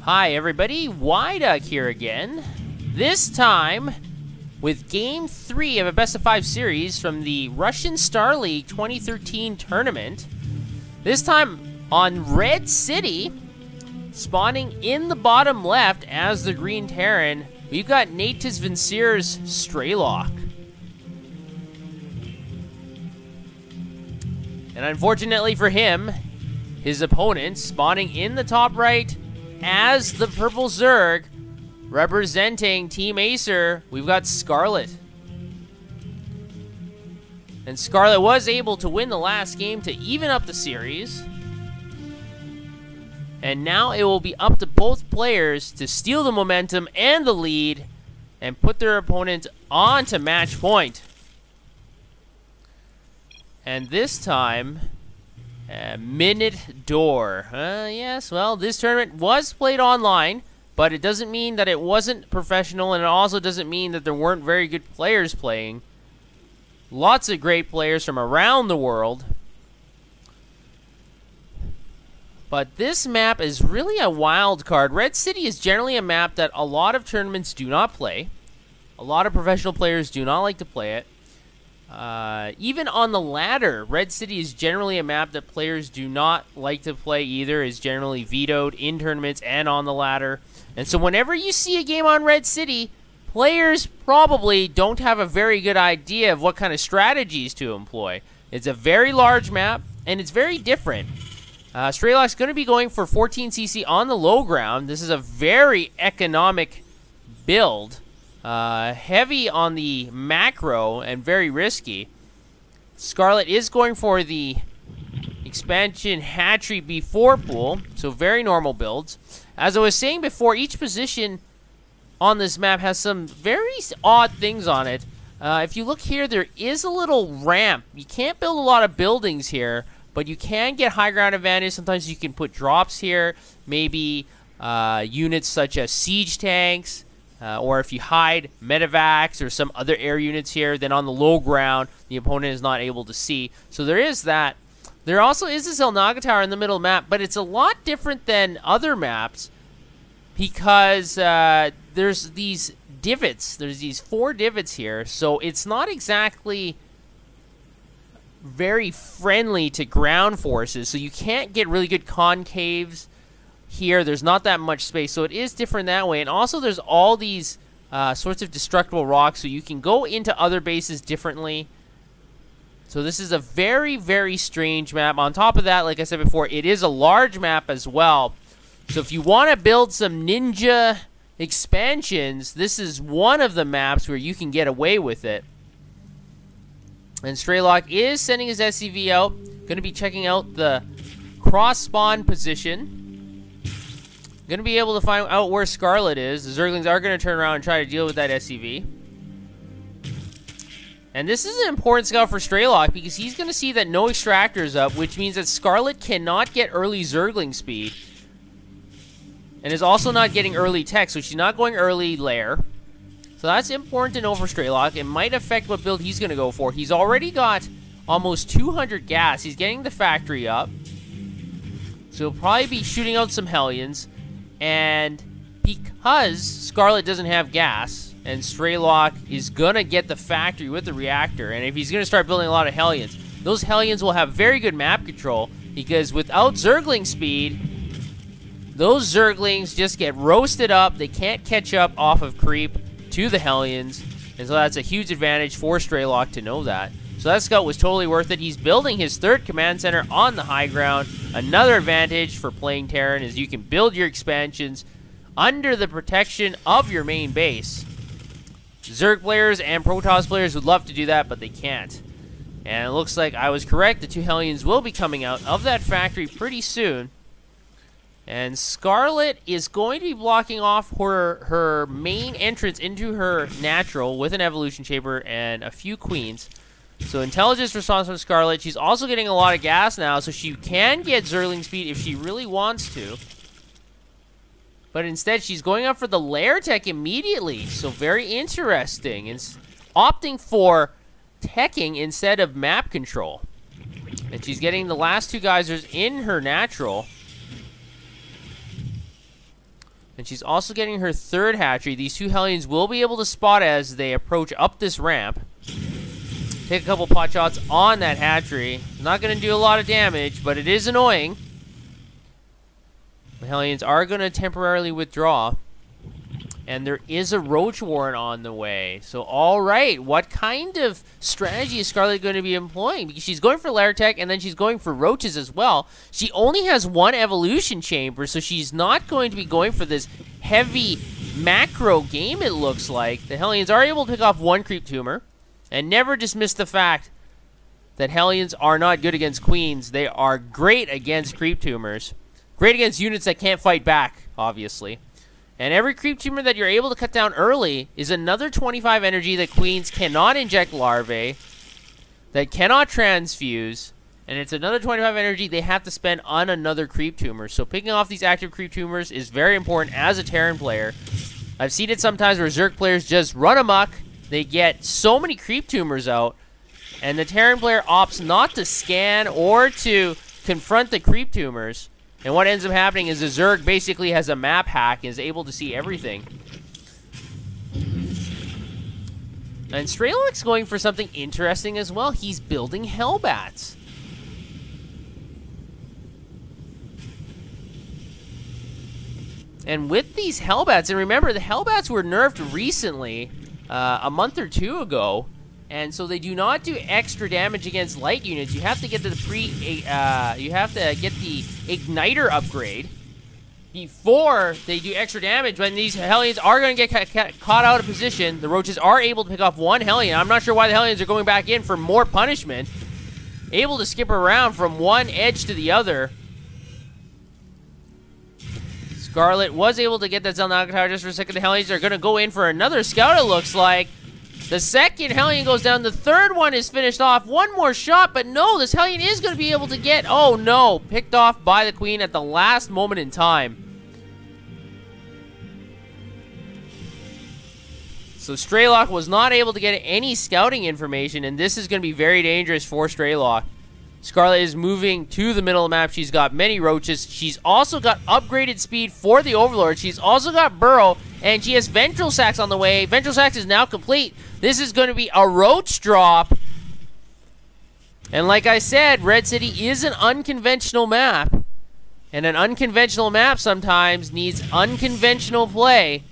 Hi everybody, Wyduck here again. This time with Game 3 of a Best of 5 series from the Russian Star League 2013 tournament. This time on Red City, spawning in the bottom left as the Green Terran, we've got Natus Vincir's Strelok. And unfortunately for him, his opponent spawning in the top right as the purple Zerg, representing Team Acer, we've got Scarlett. And Scarlett was able to win the last game to even up the series. And now it will be up to both players to steal the momentum and the lead and put their opponent on to match point. And this time, Minute Door. Yes, well, this tournament was played online, but it doesn't mean that it wasn't professional, and it also doesn't mean that there weren't very good players playing. Lots of great players from around the world. But this map is really a wild card. Red City is generally a map that a lot of tournaments do not play. A lot of professional players do not like to play it. Even on the ladder, Red City is generally a map that players do not like to play either, is generally vetoed in tournaments and on the ladder. And so whenever you see a game on Red City, players probably don't have a very good idea of what kind of strategies to employ. It's a very large map, and it's very different. Strelok's going to be going for 14cc on the low ground. This is a very economic build. Heavy on the macro and very risky. Scarlett is going for the expansion hatchery B4 pool, so very normal builds. As I was saying before, each position on this map has some very odd things on it. If you look here, there is a little ramp. You can't build a lot of buildings here, but you can get high ground advantage. Sometimes you can put drops here, maybe units such as siege tanks. Or if you hide medevacs or some other air units here, then on the low ground, the opponent is not able to see. So there is that. There also is this Elnaga Tower in the middle map, but it's a lot different than other maps because there's these divots. There's these 4 divots here, so it's not exactly very friendly to ground forces. So you can't get really good concaves. Here, there's not that much space, so it is different that way. And also, there's all these sorts of destructible rocks, so you can go into other bases differently. So this is a very, very strange map. On top of that, like I said before, it is a large map as well. So if you want to build some ninja expansions, this is one of the maps where you can get away with it. And Strelok is sending his SCV out. Going to be checking out the cross-spawn position. Going to be able to find out where Scarlett is. The Zerglings are going to turn around and try to deal with that SCV. And this is an important scout for Strelok because he's going to see that no extractor is up, which means that Scarlett cannot get early Zergling speed. And is also not getting early tech, so she's not going early lair. So that's important to know for Strelok. It might affect what build he's going to go for. He's already got almost 200 gas. He's getting the factory up. So he'll probably be shooting out some Hellions. And because Scarlett doesn't have gas, and Strelok is going to get the factory with the reactor, and if he's going to start building a lot of Hellions, those Hellions will have very good map control, because without Zergling speed, those Zerglings just get roasted up. They can't catch up off of creep to the Hellions, and so that's a huge advantage for Strelok to know that. So that scout was totally worth it. He's building his 3rd command center on the high ground. Another advantage for playing Terran is you can build your expansions under the protection of your main base. Zerg players and Protoss players would love to do that, but they can't. And it looks like I was correct. The 2 Hellions will be coming out of that factory pretty soon. And Scarlett is going to be blocking off her main entrance into her natural with an evolution chamber and a few queens. So intelligence response from Scarlett. She's also getting a lot of gas now, so she can get Zergling speed if she really wants to. But instead, she's going up for the lair tech immediately. So very interesting. And opting for teching instead of map control. And she's getting the last 2 geysers in her natural. And she's also getting her third hatchery. These two Hellions will be able to spot as they approach up this ramp. Take a couple pot shots on that hatchery. Not going to do a lot of damage, but it is annoying. The Hellions are going to temporarily withdraw. And there is a Roach Warren on the way. So, alright, what kind of strategy is Scarlett going to be employing? Because she's going for Lair Tech, and then she's going for Roaches as well. She only has one Evolution Chamber, so she's not going to be going for this heavy macro game, it looks like. The Hellions are able to pick off one Creep Tumor. And never dismiss the fact that Hellions are not good against Queens. They are great against Creep Tumors. Great against units that can't fight back, obviously. And every Creep Tumor that you're able to cut down early is another 25 energy that Queens cannot inject larvae, that cannot transfuse, and it's another 25 energy they have to spend on another Creep Tumor. So picking off these active Creep Tumors is very important as a Terran player. I've seen it sometimes where Zerg players just run amok. They get so many Creep Tumors out, and the Terran player opts not to scan or to confront the Creep Tumors. And what ends up happening is the Zerg basically has a map hack and is able to see everything. And Strelok's going for something interesting as well. He's building Hellbats. And with these Hellbats, and remember, the Hellbats were nerfed recently, a month or two ago, and so they do not do extra damage against light units. You have to get the igniter upgrade before they do extra damage. When these Hellions are going to get caught out of position, the Roaches are able to pick off one Hellion. I'm not sure why the Hellions are going back in for more punishment. Able to skip around from one edge to the other. Scarlett was able to get that Zelnaga Tower just for a second. The Hellions are going to go in for another scout, it looks like. The second Hellion goes down. The third one is finished off. One more shot, but no, this Hellion is going to be able to get... Oh, no. Picked off by the Queen at the last moment in time. So Strelok was not able to get any scouting information, and this is going to be very dangerous for Strelok. Scarlett is moving to the middle of the map. She's got many Roaches. She's also got upgraded speed for the Overlord. She's also got Burrow, and she has Ventral Sacs on the way. Ventral Sacs is now complete. This is going to be a Roach drop. And like I said, Red City is an unconventional map. And an unconventional map sometimes needs unconventional play.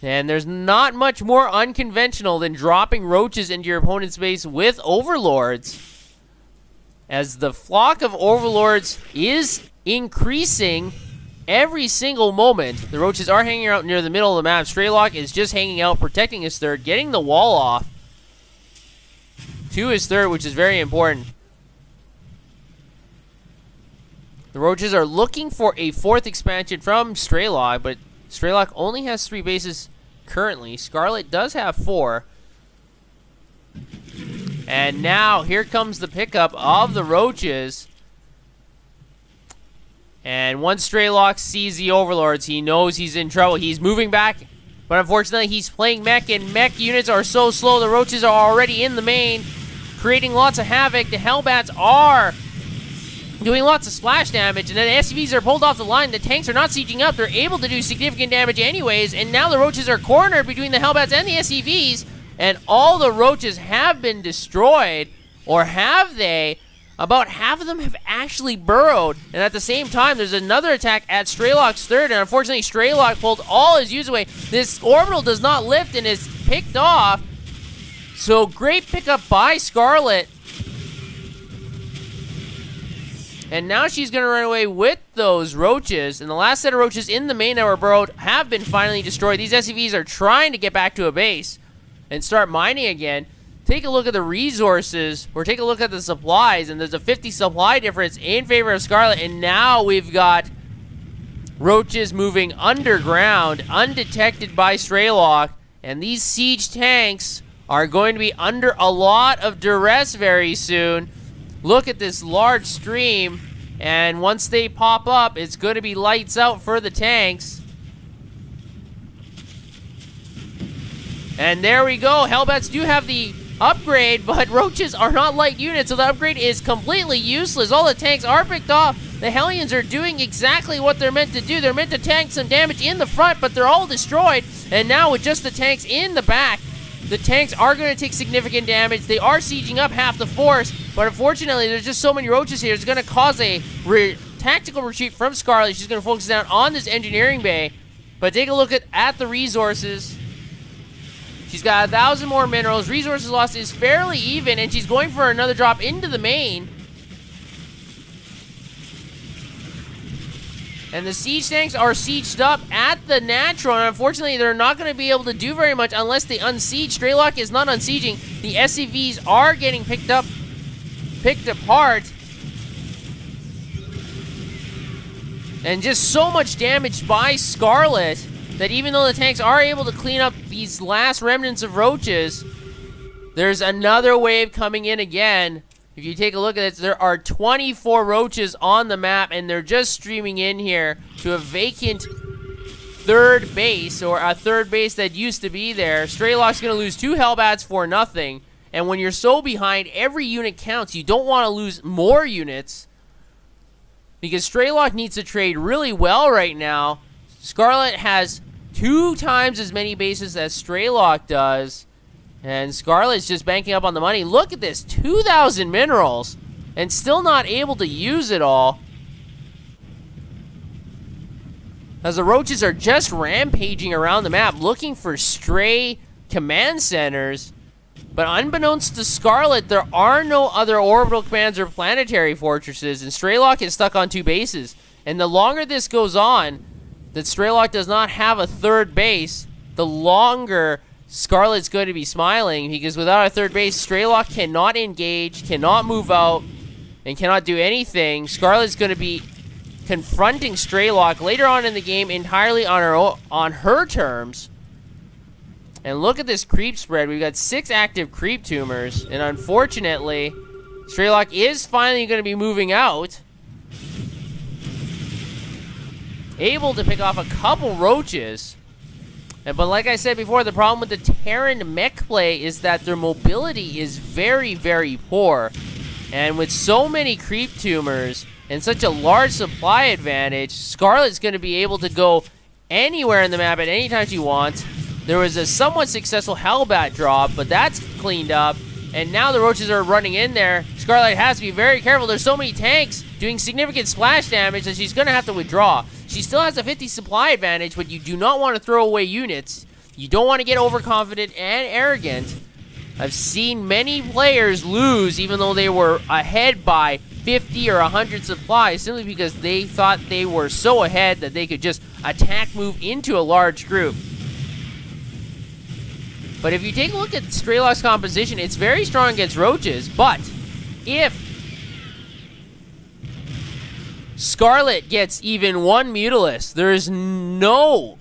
And there's not much more unconventional than dropping Roaches into your opponent's base with Overlords. As the flock of Overlords is increasing every single moment. The Roaches are hanging out near the middle of the map. Strelok is just hanging out, protecting his third, getting the wall off to his third, which is very important. The Roaches are looking for a fourth expansion from Strelok, but Strelok only has 3 bases currently. Scarlett does have 4. And now, here comes the pickup of the Roaches. And once Strelok sees the Overlords, he knows he's in trouble. He's moving back, but unfortunately, he's playing mech, and mech units are so slow. The Roaches are already in the main, creating lots of havoc. The Hellbats are doing lots of splash damage, and then the SCVs are pulled off the line. The tanks are not sieging up. They're able to do significant damage anyways, and now the Roaches are cornered between the Hellbats and the SCVs. And all the Roaches have been destroyed, or have they? About half of them have actually burrowed. And at the same time, there's another attack at Strelok's third, and unfortunately, Strelok pulled all his use away. This orbital does not lift and is picked off. So, great pickup by Scarlett. And now she's going to run away with those Roaches. And the last set of Roaches in the main that were burrowed have been finally destroyed. These SCVs are trying to get back to a base and start mining again. Take a look at the resources, or take a look at the supplies, and there's a 50 supply difference in favor of Scarlett, and now we've got Roaches moving underground, undetected by Strelok, and these siege tanks are going to be under a lot of duress very soon. Look at this large stream, and once they pop up, it's going to be lights out for the tanks. And there we go. Hellbats do have the upgrade, but Roaches are not light units, so the upgrade is completely useless. All the tanks are picked off. The Hellions are doing exactly what they're meant to do. They're meant to tank some damage in the front, but they're all destroyed. And now with just the tanks in the back, the tanks are going to take significant damage. They are sieging up half the force, but unfortunately, there's just so many roaches here. It's going to cause a tactical retreat from Scarlett. She's going to focus down on this engineering bay. But take a look at the resources. She's got 1,000 more minerals. Resources lost is fairly even, and she's going for another drop into the main. And the siege tanks are sieged up at the natural, and unfortunately, they're not going to be able to do very much unless they unsiege. Strelok is not unsieging. The SCVs are getting picked apart. And just so much damage by Scarlett that even though the tanks are able to clean up these last remnants of roaches, there's another wave coming in again. If you take a look at it, there are 24 roaches on the map, and they're just streaming in here to a vacant third base, or a third base that used to be there. Strelok's going to lose 2 Hellbats for nothing, and when you're so behind, every unit counts. You don't want to lose more units, because Strelok needs to trade really well right now. Scarlett has 2 times as many bases as Strelok does. And Scarlett's just banking up on the money. Look at this, 2,000 minerals, and still not able to use it all. As the roaches are just rampaging around the map, looking for stray command centers. But unbeknownst to Scarlett, there are no other orbital commands or planetary fortresses, and Strelok is stuck on 2 bases. And the longer this goes on, that Strelok does not have a third base, the longer Scarlett's going to be smiling, because without a third base, Strelok cannot engage, cannot move out, and cannot do anything. Scarlett's going to be confronting Strelok later on in the game entirely on her terms. And look at this creep spread. We've got 6 active creep tumors, and unfortunately, Strelok is finally going to be moving out. Able to pick off a couple roaches. But like I said before, the problem with the Terran mech play is that their mobility is very, very poor. And with so many creep tumors and such a large supply advantage, Scarlett's going to be able to go anywhere in the map at any time she wants. There was a somewhat successful Hellbat drop, but that's cleaned up. And now the roaches are running in there. Scarlett has to be very careful. There's so many tanks doing significant splash damage that she's going to have to withdraw. She still has a 50 supply advantage, but you do not want to throw away units. You don't want to get overconfident and arrogant. I've seen many players lose even though they were ahead by 50 or 100 supplies simply because they thought they were so ahead that they could just attack move into a large group. But if you take a look at Strelok's composition, it's very strong against roaches, but if Scarlett gets even 1 Mutalisk, there is no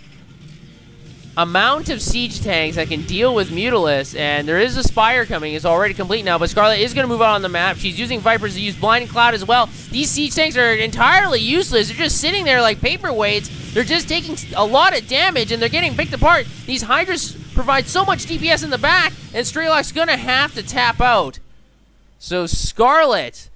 amount of siege tanks that can deal with Mutalisk, and there is a Spire coming. It's already complete now, but Scarlett is going to move out on the map. She's using Vipers to use Blinding Cloud as well. These siege tanks are entirely useless. They're just sitting there like paperweights. They're just taking a lot of damage, and they're getting picked apart. These Hydras provide so much DPS in the back, and Strelok's going to have to tap out. So Scarlett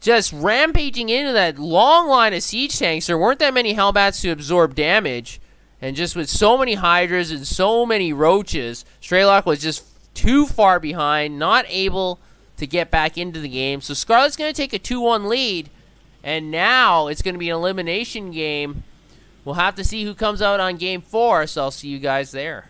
just rampaging into that long line of siege tanks. There weren't that many Hellbats to absorb damage. And just with so many Hydras and so many roaches, Strelok was just too far behind, not able to get back into the game. So Scarlett's going to take a 2-1 lead. And now it's going to be an elimination game. We'll have to see who comes out on game 4, so I'll see you guys there.